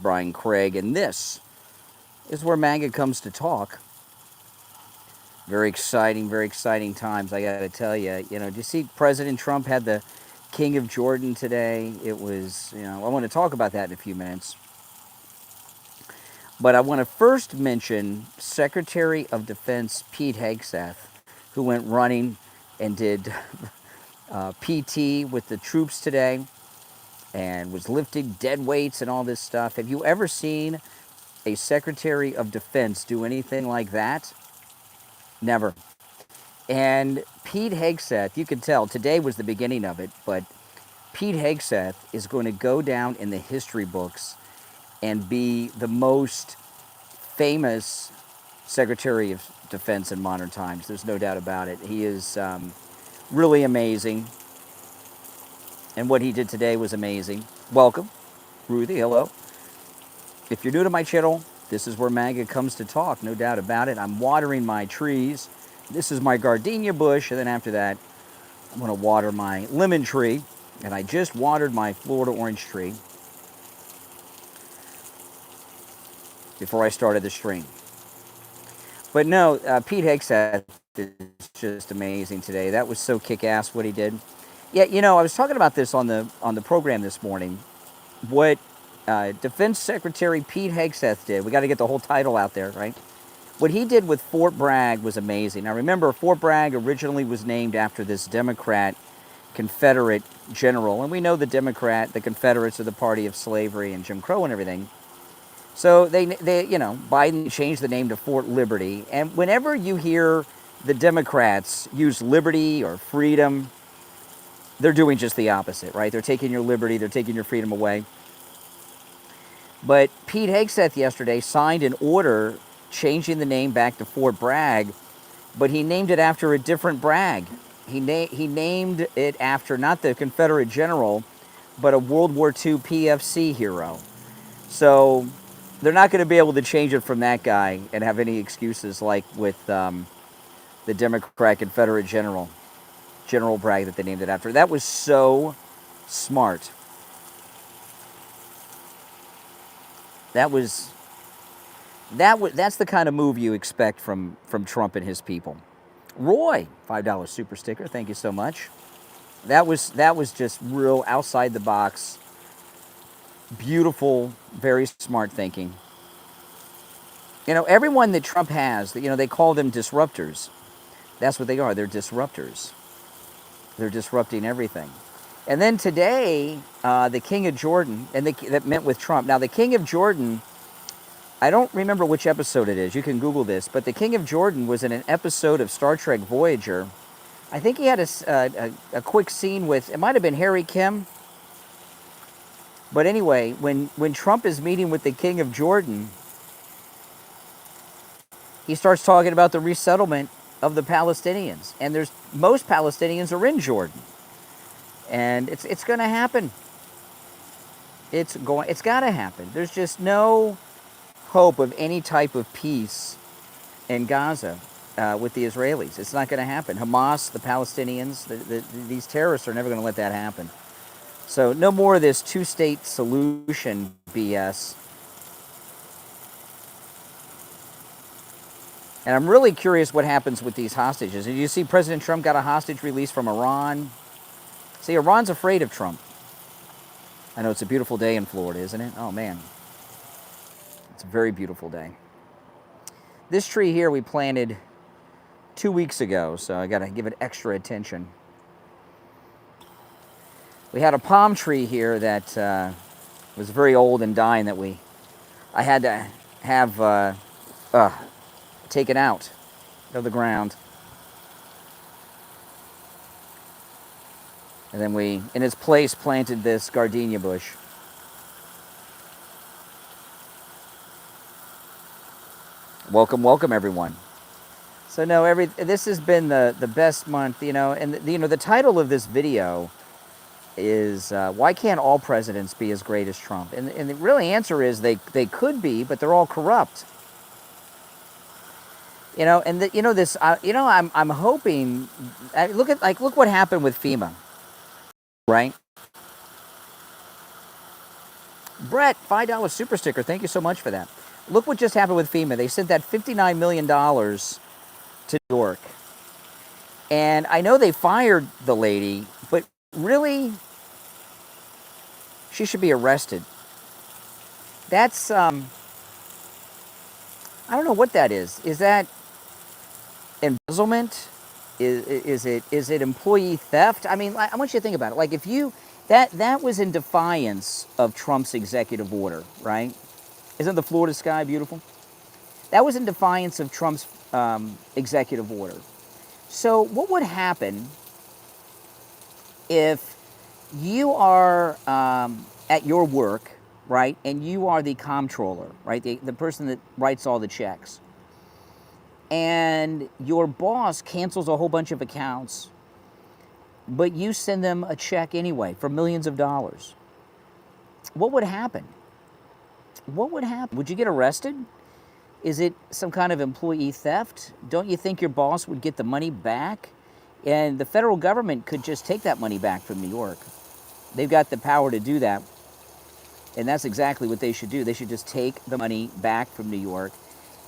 Brian Craig, and this is where Maga comes to talk. Very exciting times, I got to tell you. You know, do you see President Trump had the King of Jordan today? It was, you know, I want to talk about that in a few minutes. But I want to first mention Secretary of Defense Pete Hegseth, who went running and did PT with the troops today and was lifting dead weights and all this stuff. Have you ever seen a Secretary of Defense do anything like that? Never. And Pete Hegseth, you can tell, today was the beginning of it, but Pete Hegseth is going to go down in the history books and be the most famous Secretary of Defense in modern times. There's no doubt about it. He is really amazing. And what he did today was amazing. Welcome, Ruthie, hello. If you're new to my channel, this is where Maga comes to talk, no doubt about it. I'm watering my trees. This is my gardenia bush, and then after that, I'm going to water my lemon tree. And I just watered my Florida orange tree before I started the stream. But no, Pete Hegseth is just amazing today. That was so kick-ass what he did. Yeah, you know, I was talking about this on the program this morning. What Defense Secretary Pete Hegseth did, we got to get the whole title out there, right? What he did with Fort Bragg was amazing. Now remember, Fort Bragg originally was named after this Democrat Confederate general, and we know the Confederates are the party of slavery and Jim Crow and everything. So they you know, Biden changed the name to Fort Liberty, and whenever you hear the Democrats use liberty or freedom, they're doing just the opposite, right? They're taking your liberty, they're taking your freedom away. But Pete Hegseth yesterday signed an order changing the name back to Fort Bragg, but he named it after a different Bragg. He named it after not the Confederate general, but a World War II PFC hero. So they're not going to be able to change it from that guy and have any excuses like with the Democrat Confederate General Bragg that they named it after. That was so smart. That's the kind of move you expect from Trump and his people. Roy, $5 super sticker. Thank you so much. That was just real outside the box, beautiful, very smart thinking. You know, everyone that Trump has, you know, they call them disruptors. That's what they are. They're disruptors. They're disrupting everything. And then today, the King of Jordan, and that met with Trump. Now, the King of Jordan, I don't remember which episode it is. You can Google this. But the King of Jordan was in an episode of Star Trek Voyager. I think he had a quick scene with, it might have been Harry Kim. But anyway, when Trump is meeting with the King of Jordan, he starts talking about the resettlement of the Palestinians. And most Palestinians are in Jordan. And it's going to happen. It's got to happen. There's just no hope of any type of peace in Gaza with the Israelis. It's not going to happen. Hamas, the Palestinians, these terrorists are never going to let that happen. So no more of this two-state solution BS. And I'm really curious what happens with these hostages. Did you see President Trump got a hostage release from Iran? See, Iran's afraid of Trump. I know it's a beautiful day in Florida, isn't it? Oh, man. It's a very beautiful day. This tree here we planted 2 weeks ago, so I got to give it extra attention. We had a palm tree here that was very old and dying that I had to have taken out of the ground. And then we, in its place, planted this gardenia bush. Welcome, welcome, everyone. So no, this has been the best month, you know, and the title of this video is why can't all presidents be as great as Trump? And the really answer is they could be, but they're all corrupt. You know, and I'm hoping. Look what happened with FEMA, right? Brett, $5 super sticker. Thank you so much for that. Look what just happened with FEMA. They sent that $59 million to New York. And I know they fired the lady, but really, she should be arrested. That's, I don't know what that is. Is that embezzlement? Is it employee theft? I mean, I want you to think about it. Like if you, that was in defiance of Trump's executive order, right? Isn't the Florida sky beautiful? That was in defiance of Trump's executive order. So what would happen if you are at your work, right, and you are the comptroller, right, the person that writes all the checks, and your boss cancels a whole bunch of accounts, but you send them a check anyway for millions of dollars? What would happen? What would happen? Would you get arrested? Is it some kind of employee theft? Don't you think your boss would get the money back? And the federal government could just take that money back from New York. They've got the power to do that. And that's exactly what they should do. They should just take the money back from New York.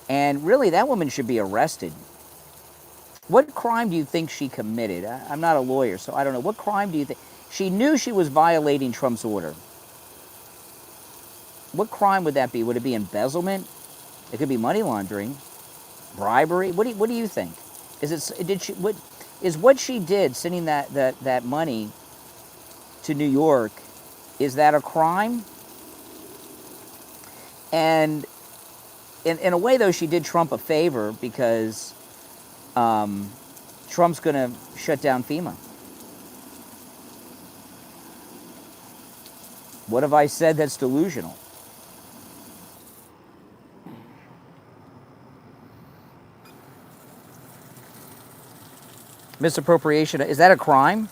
And really, that woman should be arrested. What crime do you think she committed? I'm not a lawyer, so I don't know. What crime do you think? She knew she was violating Trump's order. What crime would that be? Would it be embezzlement? It could be money laundering, bribery. What do you think? Is what she did, sending that money to New York, is that a crime? And in a way, though, she did Trump a favor because Trump's going to shut down FEMA. What have I said that's delusional? Misappropriation, is that a crime?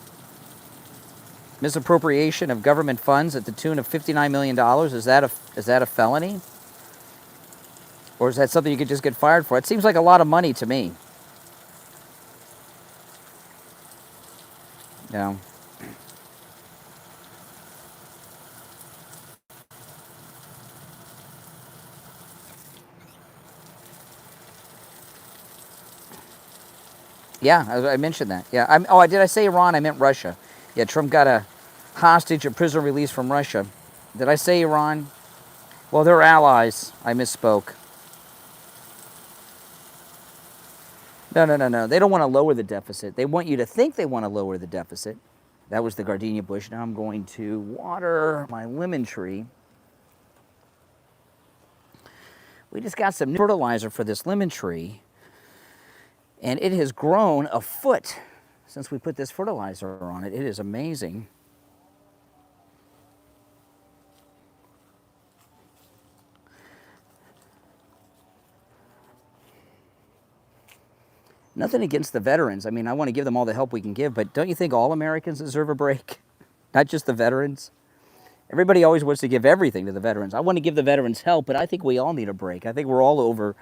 Misappropriation of government funds at the tune of $59 million, is that a felony? Or is that something you could just get fired for? It seems like a lot of money to me. Yeah. Yeah, I mentioned that. Yeah. Did I say Iran? I meant Russia. Yeah, Trump got a hostage, a prisoner released from Russia. Did I say Iran? Well, they're allies. I misspoke. No. They don't want to lower the deficit. They want you to think they want to lower the deficit. That was the gardenia bush. Now I'm going to water my lemon tree. We just got some new fertilizer for this lemon tree, and it has grown a foot since we put this fertilizer on it. It is amazing. Nothing against the veterans. I mean, I want to give them all the help we can give, but don't you think all Americans deserve a break? Not just the veterans? Everybody always wants to give everything to the veterans. I want to give the veterans help, but I think we all need a break. I think we're all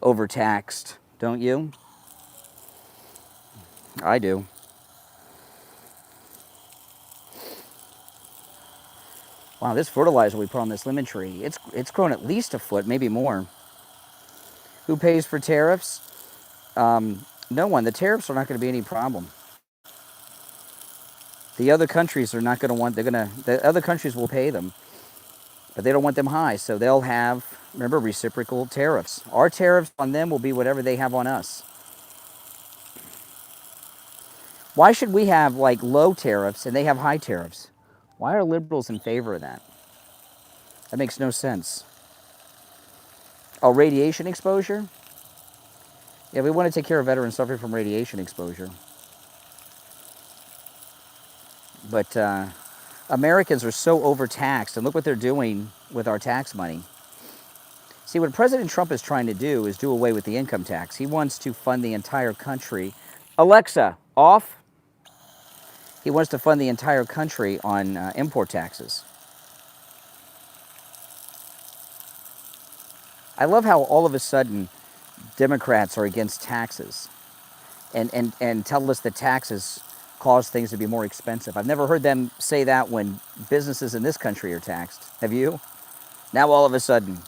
overtaxed, don't you? I do. Wow, this fertilizer we put on this lemon tree, it's grown at least a foot, maybe more. Who pays for tariffs? No one. The tariffs are not going to be any problem. The other countries are not going to want, the other countries will pay them, but they don't want them high, so they'll have, remember, reciprocal tariffs. Our tariffs on them will be whatever they have on us. Why should we have like low tariffs and they have high tariffs? Why are liberals in favor of that? That makes no sense. Oh, radiation exposure? Yeah, we want to take care of veterans suffering from radiation exposure. But Americans are so overtaxed, and look what they're doing with our tax money. See, what President Trump is trying to do is do away with the income tax. He wants to fund the entire country. Alexa, off. He wants to fund the entire country on import taxes. I love how all of a sudden Democrats are against taxes and tell us that taxes cause things to be more expensive. I've never heard them say that when businesses in this country are taxed. Have you? Now all of a sudden,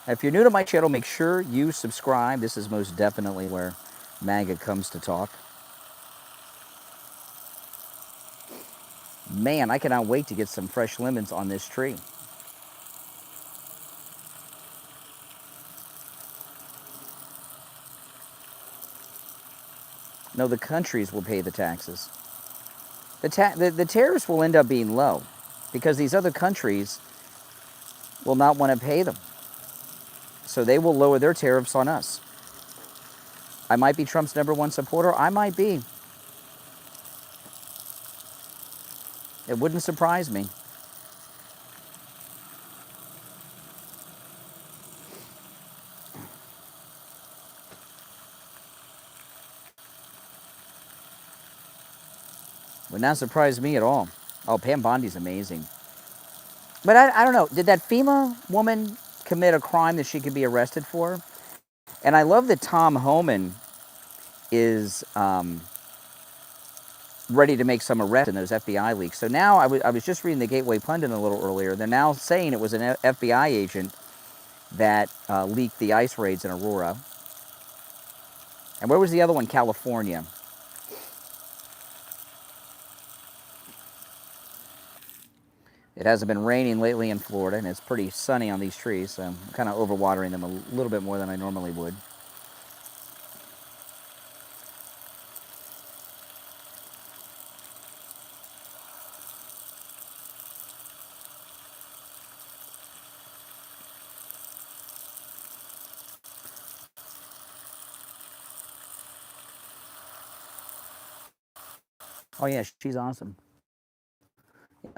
if you're new to my channel, make sure you subscribe. This is most definitely where Maga comes to talk. Man, I cannot wait to get some fresh lemons on this tree. No, the countries will pay the taxes. The tariffs will end up being low because these other countries will not want to pay them. So they will lower their tariffs on us. I might be Trump's #1 supporter. I might be. It wouldn't surprise me. Would not surprise me at all. Oh, Pam Bondi's amazing. But I don't know. Did that FEMA woman commit a crime that she could be arrested for? And I love that Tom Homan is ready to make some arrests in those FBI leaks. So now I was just reading the Gateway Pundit a little earlier. They're now saying it was an FBI agent that leaked the ICE raids in Aurora. And where was the other one? California. It hasn't been raining lately in Florida, and it's pretty sunny on these trees, so I'm kind of overwatering them a little bit more than I normally would. Oh yeah, she's awesome.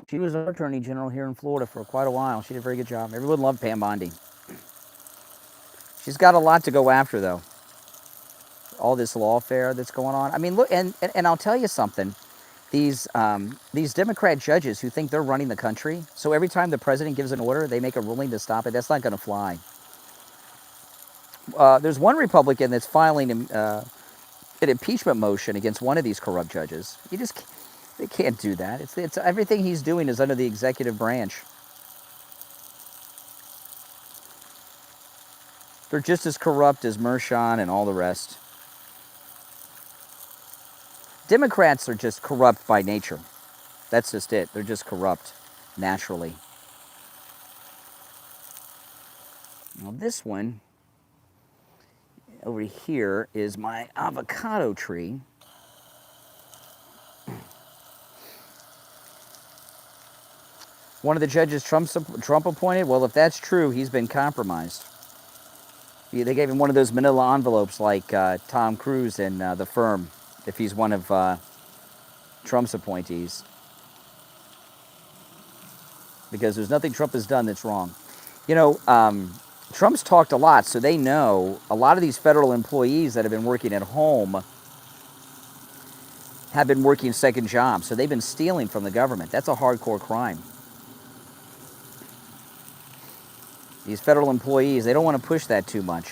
She was our Attorney General here in Florida for quite a while. She did a very good job. Everyone loved Pam Bondi. She's got a lot to go after, though. All this lawfare that's going on. I mean, look, and I'll tell you something. These Democrat judges who think they're running the country, so every time the president gives an order, they make a ruling to stop it. That's not going to fly. There's one Republican that's filing an impeachment motion against one of these corrupt judges. They can't do that. It's everything he's doing is under the executive branch. They're just as corrupt as Mershon and all the rest. Democrats are just corrupt by nature. That's just it. They're just corrupt naturally. Now this one over here is my avocado tree. One of the judges Trump appointed, well, if that's true, he's been compromised. They gave him one of those manila envelopes like Tom Cruise in The Firm, if he's one of Trump's appointees. Because there's nothing Trump has done that's wrong. You know, Trump's talked a lot, so they know a lot of these federal employees that have been working at home have been working second jobs, so they've been stealing from the government. That's a hardcore crime. These federal employees, they don't want to push that too much.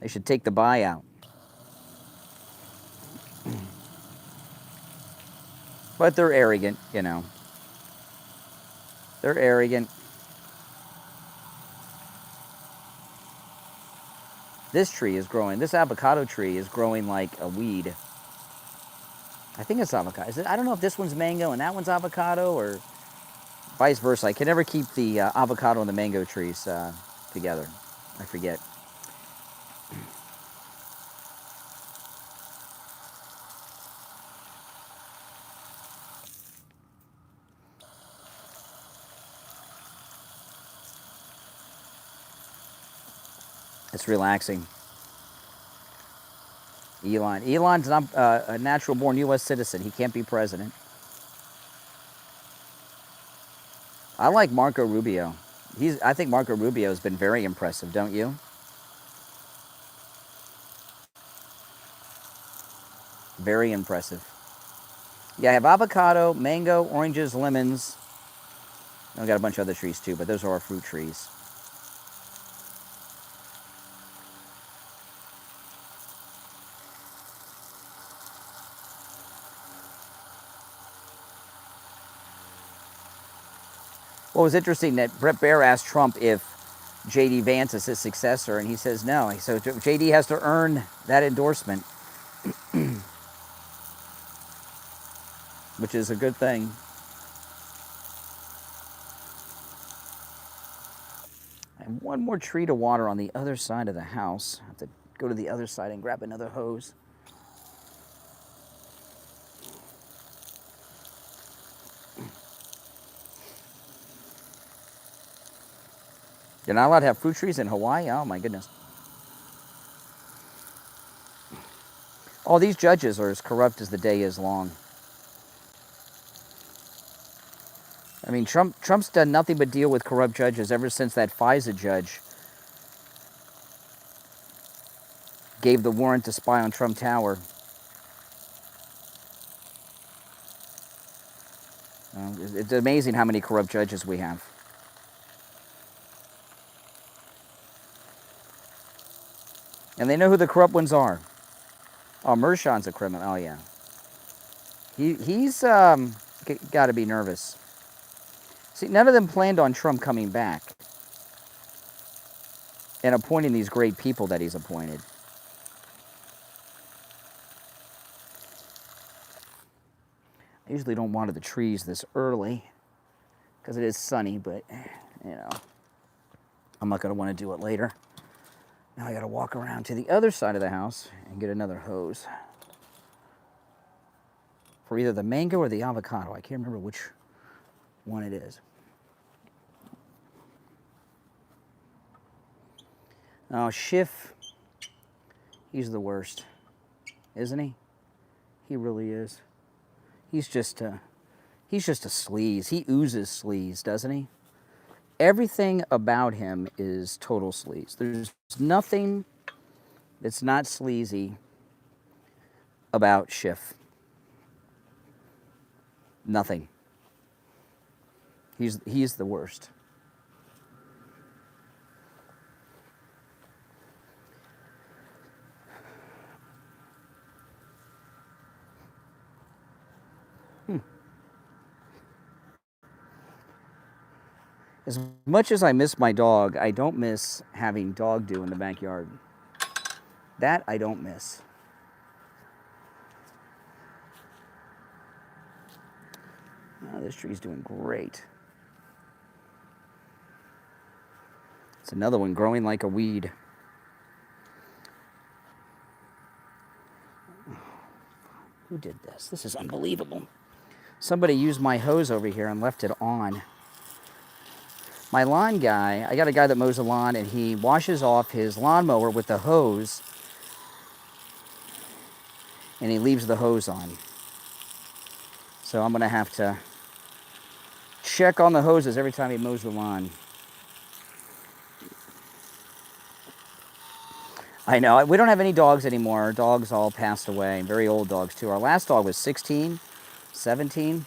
They should take the buyout. But they're arrogant, you know. They're arrogant. This tree is growing. This avocado tree is growing like a weed. I think it's avocado. I don't know if this one's mango and that one's avocado or vice versa. I can never keep the avocado and the mango trees together. I forget. It's relaxing. Elon's not a natural-born U.S. citizen. He can't be president. I like Marco Rubio. I think Marco Rubio has been very impressive, don't you? Very impressive. Yeah, I have avocado, mango, oranges, lemons. I've got a bunch of other trees too, but those are our fruit trees. Well, it was interesting that Brett Baer asked Trump if J.D. Vance is his successor, and he says no. So J.D. has to earn that endorsement, which is a good thing. And one more tree to water on the other side of the house. I have to go to the other side and grab another hose. You're not allowed to have fruit trees in Hawaii? Oh, my goodness. All these judges are as corrupt as the day is long. I mean, Trump's done nothing but deal with corrupt judges ever since that FISA judge gave the warrant to spy on Trump Tower. It's amazing how many corrupt judges we have. And they know who the corrupt ones are. Oh, Mershon's a criminal. Oh, yeah. He's got to be nervous. See, none of them planned on Trump coming back and appointing these great people that he's appointed. I usually don't water the trees this early because it is sunny, but, you know, I'm not going to want to do it later. Now I got to walk around to the other side of the house and get another hose for either the mango or the avocado. I can't remember which one it is. Oh, Schiff, he's the worst, isn't he? He really is. He's just a sleaze. He oozes sleaze, doesn't he? Everything about him is total sleaze. There's nothing that's not sleazy about Schiff. Nothing. He's the worst. As much as I miss my dog, I don't miss having dog do in the backyard. That I don't miss. Oh, this tree's doing great. It's another one growing like a weed. Who did this? This is unbelievable. Somebody used my hose over here and left it on. My lawn guy, I got a guy that mows the lawn, and he washes off his lawnmower with the hose, and he leaves the hose on. So I'm going to have to check on the hoses every time he mows the lawn. I know, we don't have any dogs anymore. Our dogs all passed away, very old dogs too. Our last dog was 16, 17.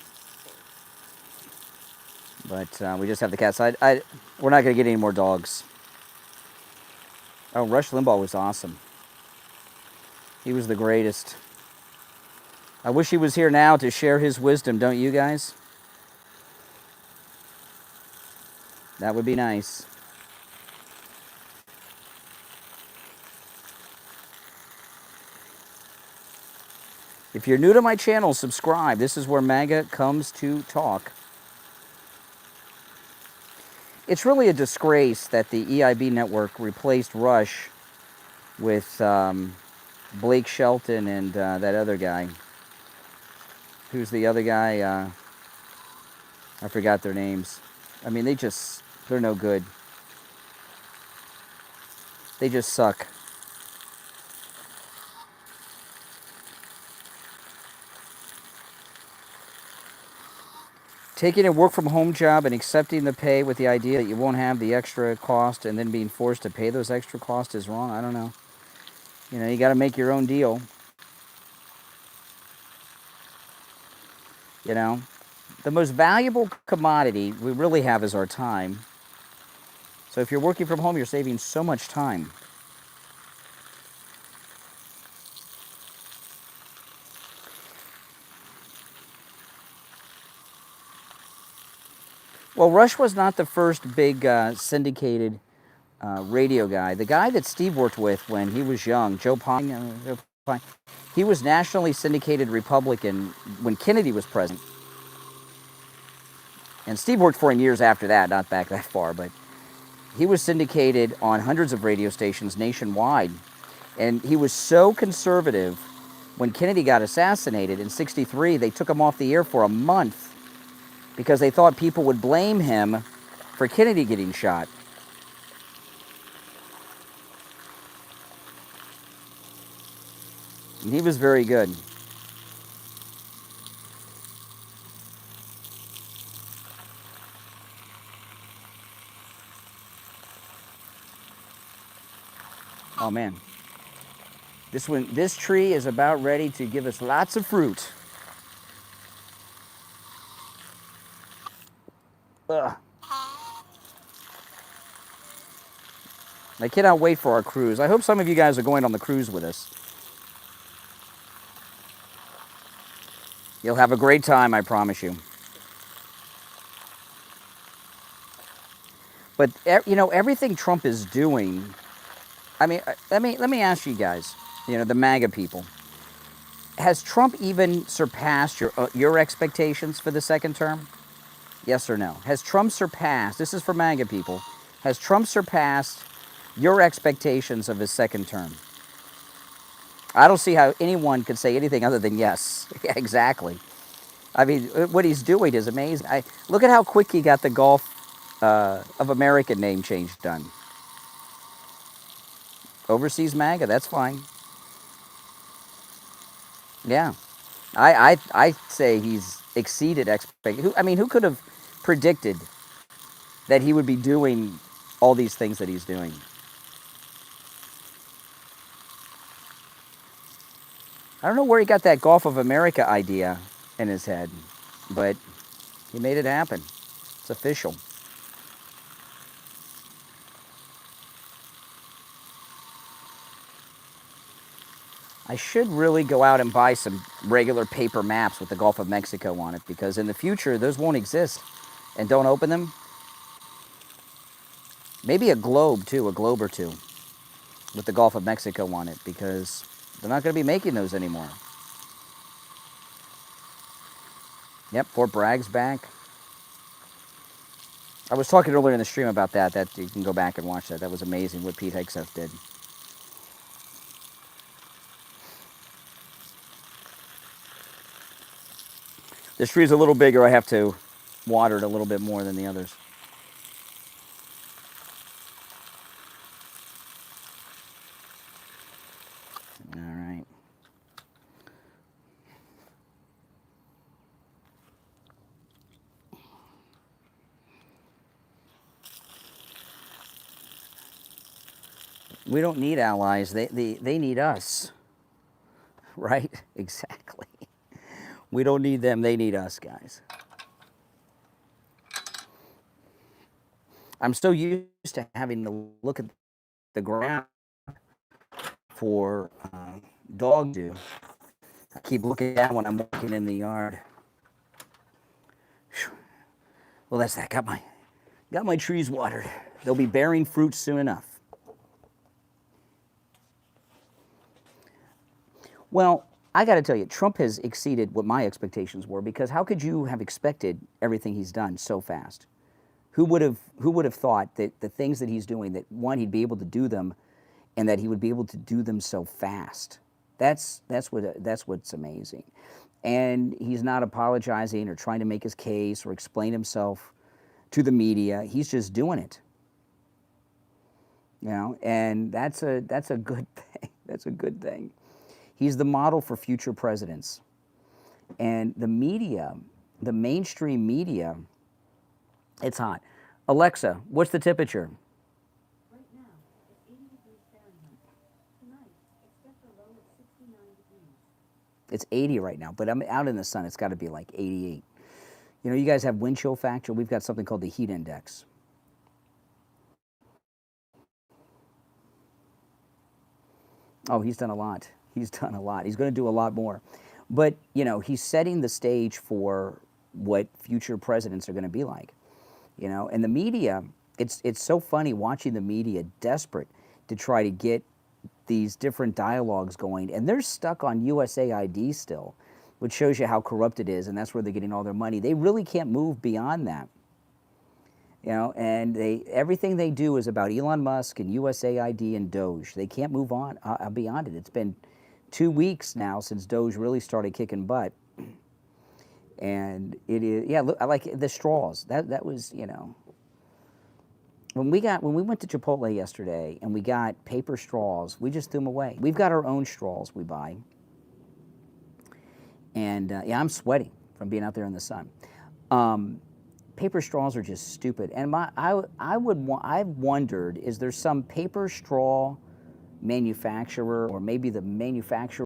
But we just have the cats. We're not going to get any more dogs. Oh, Rush Limbaugh was awesome. He was the greatest. I wish he was here now to share his wisdom, don't you guys? That would be nice. If you're new to my channel, subscribe. This is where Maga comes to talk. It's really a disgrace that the EIB network replaced Rush with Blake Shelton and that other guy. Who's the other guy? I forgot their names. I mean, they're no good. They just suck. Taking a work-from-home job and accepting the pay with the idea that you won't have the extra cost and then being forced to pay those extra costs is wrong. I don't know. You know, you got to make your own deal. You know, the most valuable commodity we really have is our time. So if you're working from home, you're saving so much time. Well, Rush was not the first big syndicated radio guy. The guy that Steve worked with when he was young, Joe Pine, he was nationally syndicated Republican when Kennedy was president. And Steve worked for him years after that, not back that far, but he was syndicated on hundreds of radio stations nationwide. And he was so conservative, when Kennedy got assassinated in '63, they took him off the air for a month because they thought people would blame him for Kennedy getting shot. And he was very good. Oh man. This tree is about ready to give us lots of fruit. Ugh. I cannot wait for our cruise. I hope some of you guys are going on the cruise with us. You'll have a great time, I promise you. But you know, everything Trump is doing, I mean, let me ask you guys, you know, the MAGA people, has Trump even surpassed your expectations for the second term? Yes or no? Has Trump surpassed, this is for MAGA people, has Trump surpassed your expectations of his second term? I don't see how anyone could say anything other than yes. Yeah, exactly. I mean, what he's doing is amazing. Look at how quick he got the Gulf of America name change done. Overseas MAGA, that's fine. Yeah. I say he's exceeded expectations. I mean, who could have predicted that he would be doing all these things that he's doing? I don't know where he got that Gulf of America idea in his head, but he made it happen. It's official. I should really go out and buy some regular paper maps with the Gulf of Mexico on it, because in the future, those won't exist. And don't open them. Maybe a globe, too, a globe or two, with the Gulf of Mexico on it, because they're not going to be making those anymore. Yep, Fort Bragg's back. I was talking earlier in the stream about that. That you can go back and watch that. That was amazing what Pete Hegseth did. This tree's a little bigger. I have to water it a little bit more than the others. All right. We don't need allies. They need us. Right? Exactly. We don't need them. They need us, guys. I'm so used to having to look at the ground for dog do. I keep looking down when I'm walking in the yard. Well, that's that. Got my trees watered. They'll be bearing fruit soon enough. Well, I got to tell you, Trump has exceeded what my expectations were, because how could you have expected everything he's done so fast? Who would have thought that the things that he's doing, that one, he'd be able to do them, and that he would be able to do them so fast? That's what's amazing. And he's not apologizing or trying to make his case or explain himself to the media. He's just doing it. You know, and that's a good thing. That's a good thing. He's the model for future presidents. And the media, the mainstream media, it's hot. Alexa, what's the temperature? Right now, it's 80 degrees Fahrenheit. Tonight, expect a low of 69 degrees. It's 80 right now, but I'm out in the sun. It's got to be like 88. You know, you guys have wind chill factor. We've got something called the heat index. Oh, he's done a lot. He's done a lot. He's going to do a lot more. But, you know, he's setting the stage for what future presidents are going to be like. you know. And the media, it's so funny watching the media desperate to try to get these different dialogues going, and they're stuck on USAID still, which shows you how corrupt it is, and that's where they're getting all their money. They really can't move beyond that, you know. And everything they do is about Elon Musk and USAID and Doge. They can't move on beyond it. It's been 2 weeks now since Doge really started kicking butt, and it is, yeah. Look, I like the straws. That was, you know. When we went to Chipotle yesterday and we got paper straws, we just threw them away. We've got our own straws we buy. And yeah, I'm sweating from being out there in the sun. Paper straws are just stupid. And I've wondered, is there some paper straw manufacturer, or maybe the manufacturer